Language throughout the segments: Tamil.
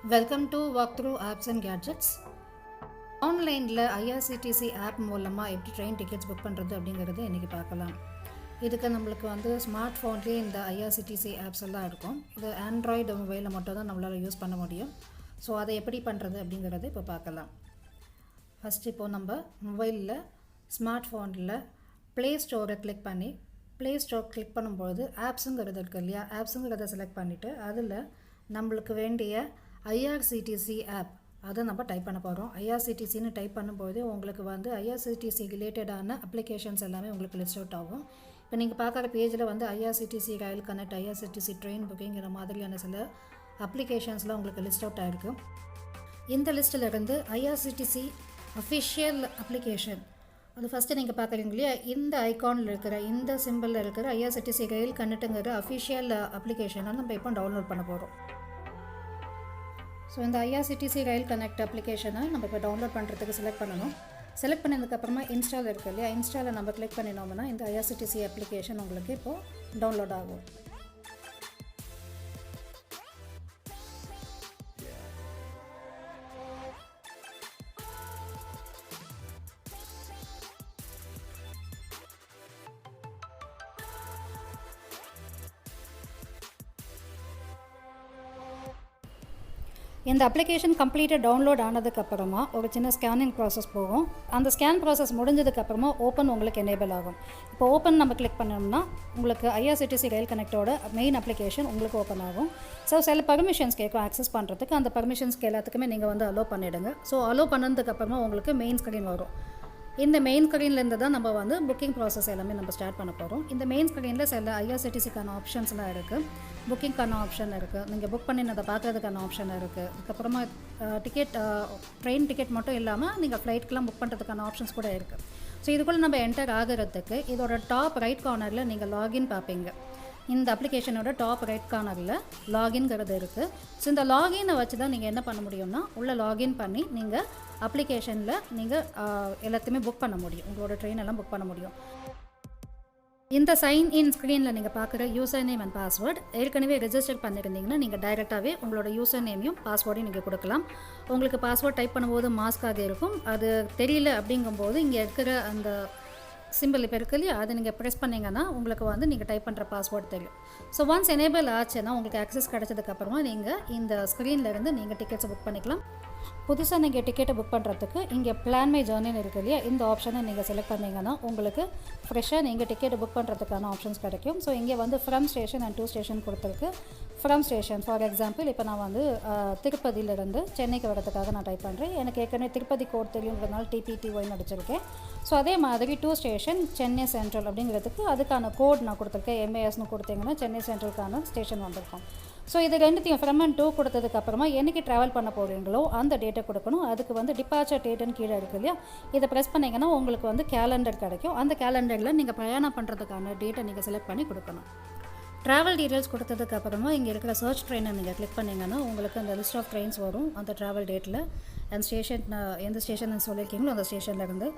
Welcome to Walkthrough Apps and Gadgets. ஆன்லைனில் IRCTC ஆப் மூலமாக எப்படி ட்ரெயின் டிக்கெட்ஸ் புக் பண்ணுறது அப்படிங்கிறது இன்றைக்கி பார்க்கலாம். இதுக்கு நம்மளுக்கு வந்து ஸ்மார்ட் ஃபோன்லேயே இந்த IRCTC ஆப்ஸ் எல்லாம் இருக்கும். இது ஆண்ட்ராய்டு மொபைலில் மட்டும் தான் நம்மளால் யூஸ் பண்ண முடியும். ஸோ அதை எப்படி பண்ணுறது அப்படிங்கிறது இப்போ பார்க்கலாம். ஃபஸ்ட்டு இப்போது நம்ம மொபைலில் ஸ்மார்ட் ஃபோனில் ப்ளே ஸ்டோரை கிளிக் பண்ணி ப்ளே ஸ்டோர் கிளிக் பண்ணும்பொழுது ஆப்ஸுங்கிறது இருக்குது இல்லையா, ஆப்ஸுங்கிறத செலக்ட் பண்ணிவிட்டு அதில் நம்மளுக்கு வேண்டிய IRCTC ஆப் அதை நம்ம டைப் பண்ண போகிறோம். IRCTCன்னு டைப் பண்ணும்போது உங்களுக்கு வந்து IRCTC ரிலேட்டடான அப்ளிகேஷன்ஸ் எல்லாமே உங்களுக்கு லிஸ்ட் அவுட் ஆகும். இப்போ நீங்கள் பார்க்குற பேஜில் வந்து IRCTC ரயில் கனெக்ட், IRCTC ட்ரெயின் புக்கிங்கிற மாதிரியான சில அப்ளிகேஷன்ஸ்லாம் உங்களுக்கு லிஸ்ட் அவுட் ஆகிருக்கு. இந்த லிஸ்ட்டில் இருந்து IRCTC அஃபிஷியல் அப்ளிகேஷன் அது ஃபஸ்ட்டு நீங்கள் பார்க்குறீங்க இல்லையா, இந்த ஐகானில் இருக்கிற இந்த சிம்பிளில் இருக்கிற IRCTC ரயில் கனெக்ட்டுங்கிற அஃபிஷியல் அப்ளிகேஷனை நம்ம இப்போ டவுன்லோட் பண்ண போகிறோம். ஸோ இந்த IRCTC ரயில் கனெக்ட் அப்ளிகேஷனை நம்ம இப்போ டவுன்லோட் பண்ணுறதுக்கு செலக்ட் பண்ணணும். செலக்ட் பண்ணதுக்கப்புறமா இன்ஸ்டால் இருக்குது இல்லையா, இன்ஸ்டாலில் நம்ம கிளிக் பண்ணினோம்னா இந்த IRCTC அப்ளிகேஷன் உங்களுக்கு இப்போது டவுன்லோட் ஆகும். இந்த அப்ளிகேஷன் கம்ப்ளீட்டாக டவுன்லோட் ஆனதுக்கப்புறமா ஒரு சின்ன ஸ்கேனிங் ப்ராசஸ் போகும். அந்த ஸ்கேன் ப்ராசஸ் முடிஞ்சதுக்கப்புறமா ஓப்பன் உங்களுக்கு எனேபிள் ஆகும். இப்போ ஓப்பன் நம்ம கிளிக் பண்ணோம்னா உங்களுக்கு IRCTC ரயில் கனெக்டோட மெயின் அப்ளிகேஷன் உங்களுக்கு ஓப்பன் ஆகும். ஸோ சில பர்மிஷன்ஸ் கேட்கும் ஆக்சஸ் பண்ணுறதுக்கு, அந்த பர்மிஷன்ஸ்க்கு எல்லாத்துக்குமே நீங்கள் வந்து அலோவ் பண்ணிவிடுங்க. ஸோ அலோவ் பண்ணதுக்கப்புறமா உங்களுக்கு மெயின் ஸ்க்ரீன் வரும். இந்த மெயின் ஸ்க்ரீன்லேருந்து தான் நம்ம வந்து புக்கிங் ப்ராசஸ் எல்லாமே நம்ம ஸ்டார்ட் பண்ண போகிறோம். இந்த மெயின் ஸ்க்ரீனில் சில IRCTCக்கான ஆப்ஷன்ஸ்லாம் இருக்குது. புக்கிங்க்கான ஆப்ஷன் இருக்குது, நீங்கள் புக் பண்ணினதை பார்க்குறதுக்கான ஆப்ஷன் இருக்குது. அதுக்கப்புறமா டிக்கெட், ட்ரெயின் டிக்கெட் மட்டும் இல்லாமல் நீங்கள் ஃப்ளைட்க்கெலாம் புக் பண்ணுறதுக்கான ஆப்ஷன்ஸ் கூட இருக்குது. ஸோ இதுக்குள்ளே நம்ம என்டர் ஆகிறதுக்கு இதோட டாப் ரைட் கார்னரில் நீங்கள் லாகின் பார்ப்பீங்க. இந்த அப்ளிகேஷனோட டாப் ரைட் கார்னரில் லாகின்ங்கிறது இருக்குது. ஸோ இந்த லாகினை வச்சு தான் நீங்கள் என்ன பண்ண முடியும்னா உள்ளே லாகின் பண்ணி நீங்கள் அப்ளிகேஷனில் நீங்கள் எல்லாத்தையுமே புக் பண்ண முடியும், உங்களோட ட்ரெயின் எல்லாம் புக் பண்ண முடியும். இந்த சைன் இன் ஸ்க்ரீனில் நீங்கள் பார்க்குற யூசர் நேம் அண்ட் பாஸ்வேர்டு ஏற்கனவே ரெஜிஸ்டர் பண்ணியிருந்தீங்கன்னா நீங்கள் டைரெக்டாகவே உங்களோட யூசர் நேமையும் பாஸ்வேர்டையும் நீங்கள் கொடுக்கலாம். உங்களுக்கு பாஸ்வேர்ட் டைப் பண்ணும்போது மாஸ்க்காக இருக்கும், அது தெரியல அப்படிங்கும்போது இங்கே இருக்கிற அந்த சிம்பிள் இப்போ இருக்கு இல்லையா, அதை நீங்கள் ப்ரெஸ் பண்ணிங்கன்னா உங்களுக்கு வந்து நீங்கள் டைப் பண்ணுற பாஸ்வேர்டு தெரியும். ஸோ ஒன்ஸ் எனேபிள் ஆச்சுன்னா உங்களுக்கு ஆக்சஸ் கிடச்சதுக்கப்புறமா நீங்கள் இந்த ஸ்க்ரீன்லேருந்து நீங்கள் டிக்கெட்ஸை புக் பண்ணிக்கலாம். புதுசாக நீங்கள் டிக்கெட்டை புக் பண்ணுறதுக்கு இங்கே பிளான் மை ஜர்னின்னு இருக்குது இல்லையா, இந்த ஆப்ஷனை நீங்கள் செலக்ட் பண்ணிங்கன்னா உங்களுக்கு ஃப்ரெஷ்ஷாக நீங்கள் டிக்கெட்டை புக் பண்ணுறதுக்கான ஆப்ஷன்ஸ் கிடைக்கும். ஸோ இங்கே வந்து ஃப்ரம் ஸ்டேஷன் அண்ட் 2 ஸ்டேஷன் கொடுத்துருக்கு. ஃப்ரம் ஸ்டேஷன் ஃபார் எக்ஸாம்பிள் இப்போ நான் வந்து திருப்பதியிலேருந்து சென்னைக்கு வரதுக்காக நான் டைப் பண்ணுறேன். எனக்கு ஏற்கனவே திருப்பதி கோட் தெரியுங்கிறதுனால TPTY அடிச்சிருக்கேன். ஸோ அதே மாதிரி 2 ஸ்டேஷன் சென்னை சென்ட்ரல் அப்படிங்கிறதுக்கு அதுக்கான கோட் நான் கொடுத்துருக்கேன். MASன்னு கொடுத்தீங்கன்னா சென்னை சென்ட்ரலுக்கான ஸ்டேஷன் வந்திருக்கும். ஸோ இது ரெண்டுத்தையும் ஃப்ரம் அண்ட் 2 கொடுத்ததுக்கப்புறமா என்றைக்கு ட்ராவல் பண்ண போகிறீங்களோ அந்த டேட்டை கொடுக்கணும். அதுக்கு வந்து டிபார்ச்சர் டேட்டுன்னு கீழே இருக்குது இல்லையா, இதை ப்ரெஸ் பண்ணிங்கன்னா உங்களுக்கு வந்து கேலண்டர் கிடைக்கும். அந்த கேலண்டரில் நீங்கள் பிரயாணம் பண்ணுறதுக்கான டேட்டை நீங்கள் செலக்ட் பண்ணி கொடுக்கணும். ட்ராவல் டீட்டெயில்ஸ் கொடுத்ததுக்கப்புறமா இங்கே இருக்கிற சர்ச் ட்ரெயினை நீங்கள் கிளிக் பண்ணிங்கன்னா உங்களுக்கு அந்த லிஸ்ட் ஆஃப் ட்ரெயின்ஸ் வரும் அந்த ட்ராவல் டேட்டில். அந்த ஸ்டேஷன் எந்த ஸ்டேஷன் சொல்லியிருக்கீங்களோ அந்த ஸ்டேஷன்லேருந்து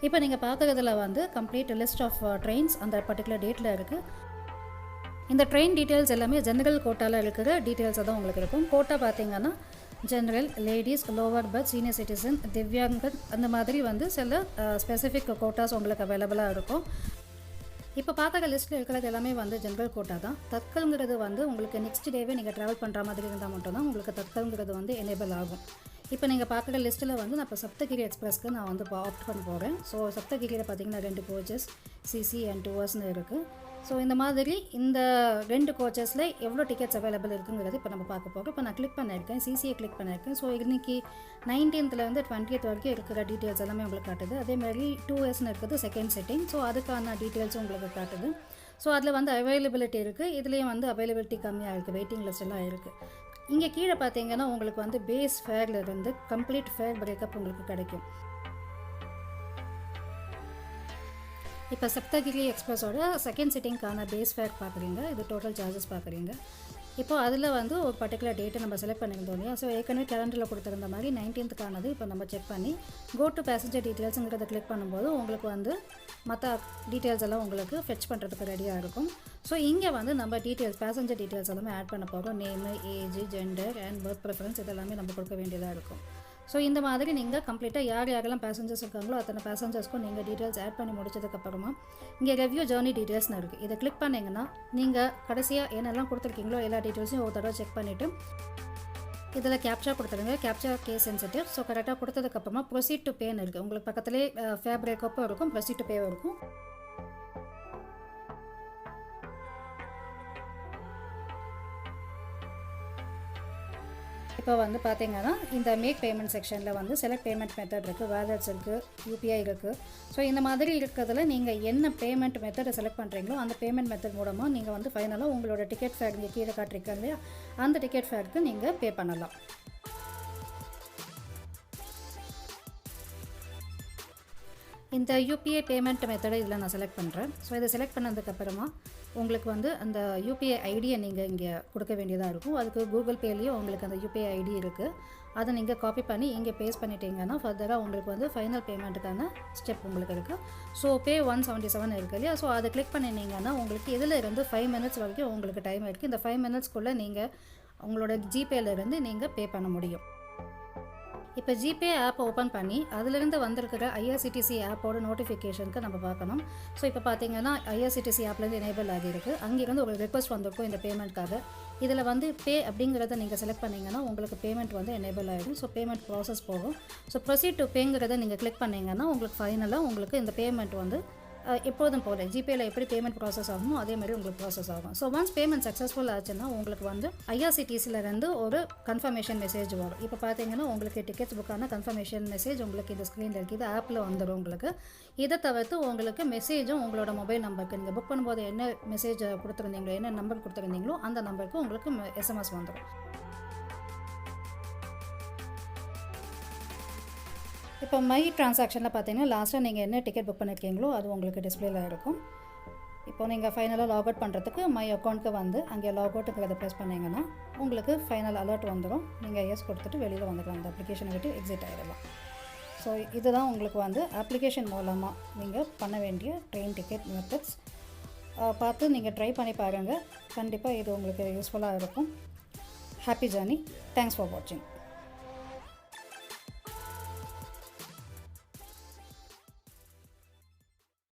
இப்போ நீங்கள் பார்க்குறதுல வந்து கம்ப்ளீட் லிஸ்ட் ஆஃப் ட்ரெயின்ஸ் அந்த பர்டிகுலர் டேட்டில் இருக்குது. இந்த ட்ரெயின் டீட்டெயில்ஸ் எல்லாமே ஜென்ரல் கோட்டாவில் இருக்கிற டீட்டெயில்ஸாக தான் உங்களுக்கு இருக்கும். கோட்டா பார்த்தீங்கன்னா general, ladies, lower berth, senior citizen, திவ்யாங்கன், அந்த மாதிரி வந்து சில ஸ்பெசிஃபிக் கோட்டாஸ் உங்களுக்கு அவைலபிளாக இருக்கும். இப்போ பார்க்குற லிஸ்ட்டில் இருக்கிறது எல்லாமே வந்து ஜென்ரல் கோட்டா தான். தட்கல்ங்கிறது வந்து உங்களுக்கு நெக்ஸ்ட் டேவே நீங்கள் ட்ராவல் பண்ணுற மாதிரி இருந்தால் மட்டும்தான் உங்களுக்கு தட்கல்ங்கிறது வந்து எனேபிள் ஆகும். இப்போ நீங்கள் பார்க்குற லிஸ்ட்டில் வந்து நான் இப்போ சப்தகிரி எக்ஸ்பிரஸ்க்கு நான் வந்து ஆப்ட் பண்ண போகிறேன். ஸோ சப்தகிரியில் பார்த்தீங்கன்னா 2 கோச்சஸ் CC and 2Sன்னு இருக்குது. ஸோ இந்த மாதிரி இந்த 2 கோச்சஸில் எவ்வளோ டிக்கெட்ஸ் அவைலபிள் இருக்குங்கிறது இப்போ நம்ம பார்க்க போகிறோம். இப்போ நான் கிளிக் பண்ணியிருக்கேன், CCயை கிளிக் பண்ணியிருக்கேன். ஸோ இன்றைக்கி 19th 20th வரைக்கும் இருக்கிற டீட்டெயில்ஸ் எல்லாமே உங்களுக்கு காட்டுது. அதேமாதிரி 2Sன்னு இருக்குது செகண்ட் செட்டிங். ஸோ அதுக்கான டீட்டெயில்ஸும் உங்களுக்கு காட்டுது. ஸோ அதில் வந்து அவைலபிலிட்டி இருக்குது, இதுலேயும் வந்து அவைலபிலிட்டி கம்மியாக இருக்குது, வெயிட்டிங் லிஸ்ட் எல்லாம் இருக்குது. இங்கே கீழே பார்த்தீங்கன்னா உங்களுக்கு வந்து பேஸ் ஃபேர்லேருந்து கம்ப்ளீட் ஃபேர் பிரேக்கப் உங்களுக்கு கிடைக்கும். இப்போ சப்தகிரி எக்ஸ்பிரஸோட செகண்ட் சிட்டிங்கான பேஸ் ஃபேர் பார்க்குறீங்க, இது டோட்டல் சார்ஜஸ் பார்க்குறீங்க. இப்போ அதில் வந்து ஒரு பர்டிகுலர் டேட்டை நம்ம செலக்ட் பண்ணியிருந்தோம் இல்லையா. ஸோ ஏற்கனவே கேலண்டரில் கொடுத்துருந்த மாதிரி 19th இப்போ நம்ம செக் பண்ணி கோ டு பேசஞ்சர் டீட்டெயில்ஸுங்கிறத கிளிக் பண்ணும்போது உங்களுக்கு வந்து மற்ற டீட்டெயில்ஸ் எல்லாம் உங்களுக்கு ஃபெச் பண்ணுறதுக்கு ரெடியாக இருக்கும். ஸோ இங்கே வந்து நம்ம டீட்டெயில்ஸ் பேசஞ்சர் டீட்டெயில்ஸ் எல்லாமே ஆட் பண்ண போகிறோம். Name, age, gender and birth preference இதெல்லாமே நம்ம கொடுக்க வேண்டியதாக இருக்கும். ஸோ இந்த மாதிரி நீங்கள் கம்ப்ளீட்டாக யாரெல்லாம் பேசஞ்சர்ஸ் இருக்காங்களோ அத்தனை பேசஞ்சர்ஸ்க்கும் நீங்கள் டீட்டெயில்ஸ் ஆட் பண்ணி முடிச்சதுக்கப்புறமா இங்கே ரெவ்யூ ஜர்னி டீட்டெயில்ஸ்னு இருக்குது. இதை கிளிக் பண்ணிங்கன்னா நீங்கள் கடைசியாக என்னெல்லாம் கொடுத்துருக்கீங்களோ எல்லா டீட்டெயில்ஸையும் ஒரு தடவை செக் பண்ணிவிட்டு இதில் கேப்சா கொடுத்துருங்க. Captcha case sensitive. ஸோ கரெக்டாக கொடுத்ததுக்கப்புறமா ப்ரொசீட் டு பேன்னு இருக்குது. உங்களுக்கு பக்கத்துலேயே ஃபேர் பிரேக்கப்பும் இருக்கும், ப்ரொசீட் டு பேவும் இருக்கும். இப்போ வந்து பார்த்தீங்கன்னா இந்த மேக் பேமெண்ட் செக்ஷனில் வந்து செலக்ட் பேமெண்ட் மெத்தட் இருக்குது, வேலட்ஸ் இருக்குது, யூபிஐ இருக்குது. ஸோ இந்த மாதிரி இருக்கிறதுல நீங்கள் என்ன பேமெண்ட் மெத்தடை செலக்ட் பண்ணுறீங்களோ அந்த பேமெண்ட் மெத்தட் மூலமாக நீங்கள் வந்து ஃபைனலாக உங்களோட டிக்கெட் ஃபேர் நீங்கள் கீழே காட்டிருக்கீங்க இல்லையா, அந்த டிக்கெட் ஃபேருக்கு நீங்கள் பே பண்ணலாம். இந்த யூபிஐ பேமெண்ட் மெத்தடை இதில் நான் செலக்ட் பண்ணுறேன். ஸோ இதை செலக்ட் பண்ணதுக்கப்புறமா உங்களுக்கு வந்து அந்த யூபிஐ ஐடியை நீங்கள் இங்கே கொடுக்க வேண்டியதாக இருக்கும். அதுக்கு கூகுள் பேலேயும் உங்களுக்கு அந்த யூபிஐ ஐடி இருக்குது. அதை நீங்கள் காப்பி பண்ணி இங்கே பேஸ்ட் பண்ணிட்டீங்கன்னா ஃபர்தராக உங்களுக்கு வந்து ஃபைனல் பேமெண்ட்டுக்கான ஸ்டெப் உங்களுக்கு இருக்குது. ஸோ பே 177 இருக்குது இல்லையா. ஸோ அதை கிளிக் பண்ணினீங்கன்னா உங்களுக்கு இதில் இருந்து 5 minutes வரைக்கும் உங்களுக்கு டைம் இருக்குது. இந்த 5 minutesக்குள்ளே நீங்கள் உங்களோட ஜிபேலேருந்து நீங்கள் பே பண்ண முடியும். இப்போ ஜிபே ஆப் ஓப்பன் பண்ணி அதிலிருந்து வந்திருக்கிற ஐஆர்சிடிசி ஆப்போட நோட்டிஃபிகேஷனுக்கு நம்ம பார்க்கணும். ஸோ இப்போ பார்த்தீங்கன்னா ஐஆர்சிடிசி ஆப்லேருந்து எனேபிள் ஆகியிருக்கு. அங்கேருந்து ஒரு ரிக்வஸ்ட் வந்திருக்கும் இந்த பேமெண்ட்காக. இதில் வந்து பே அப்படிங்கிறத நீங்கள் செலக்ட் பண்ணிங்கன்னா உங்களுக்கு பேமெண்ட் வந்து எனேபிள் ஆகிடும். ஸோ பேமெண்ட் ப்ராசஸ் போகும். ஸோ ப்ரொசீட் டு பேங்கிறத நீங்கள் கிளிக் பண்ணிங்கன்னா உங்களுக்கு ஃபைனலாக உங்களுக்கு இந்த பேமெண்ட் வந்து எப்போதும் போல ஜிபேயில் எப்படி பேமெண்ட் ப்ராசஸ் ஆகுமோ அதே மாதிரி உங்களுக்கு ப்ராசஸ் ஆகும். ஸோ ஒன்ஸ் பேமெண்ட் சக்ஸஸ்ஃபுல் ஆச்சுன்னா உங்களுக்கு வந்து ஐஆர்சிடிசிலேருந்து ஒரு கன்ஃபர்மேஷன் மெசேஜ் வரும். இப்போ பார்த்தீங்கன்னா உங்களுக்கு டிக்கெட்ஸ் புக்கான கன்ஃபர்மேஷன் மெசேஜ் உங்களுக்கு இந்த ஸ்க்ரீனில் இருக்குது, ஆப்பில் வந்துடும் உங்களுக்கு. இதை தவிர்த்து உங்களுக்கு மெசேஜும் உங்களோட மொபைல் நம்பருக்கு நீங்கள் புக் பண்ணும்போது என்ன மெசேஜ் கொடுத்துருந்தீங்களோ என்ன நம்பர் கொடுத்துருந்தீங்களோ அந்த நம்பருக்கு உங்களுக்கு எஸ்எம்எஸ் வந்துடும். இப்போ மை ட்ரான்சாக்ஷனில் பார்த்தீங்கன்னா லாஸ்ட்டாக நீங்கள் என்ன டிக்கெட் புக் பண்ணியிருக்கீங்களோ அது உங்களுக்கு டிஸ்பிளேல இருக்கும். இப்போ நீங்கள் ஃபைனலாக லாக் அவுட் பண்ணுறதுக்கு மை அக்கௌண்ட்டுக்கு வந்து அங்கே லாக் அவுட்டுங்கிறத ப்ரெஸ் பண்ணிங்கன்னா உங்களுக்கு ஃபைனல் அலர்ட் வந்துடும். நீங்கள் எஸ் கொடுத்துட்டு வெளியில் வந்துக்கலாம், அந்த அப்ளிகேஷனை விட்டு எக்ஸிட் ஆகிடலாம். ஸோ இதுதான் உங்களுக்கு வந்து அப்ளிகேஷன் மூலமாக நீங்கள் பண்ண வேண்டிய ட்ரெயின் டிக்கெட் மெத்தட்ஸ். பார்த்து நீங்கள் ட்ரை பண்ணி பாருங்கள். கண்டிப்பாக இது உங்களுக்கு யூஸ்ஃபுல்லாக இருக்கும். Happy journey. தேங்க்ஸ் ஃபார் வாட்சிங்.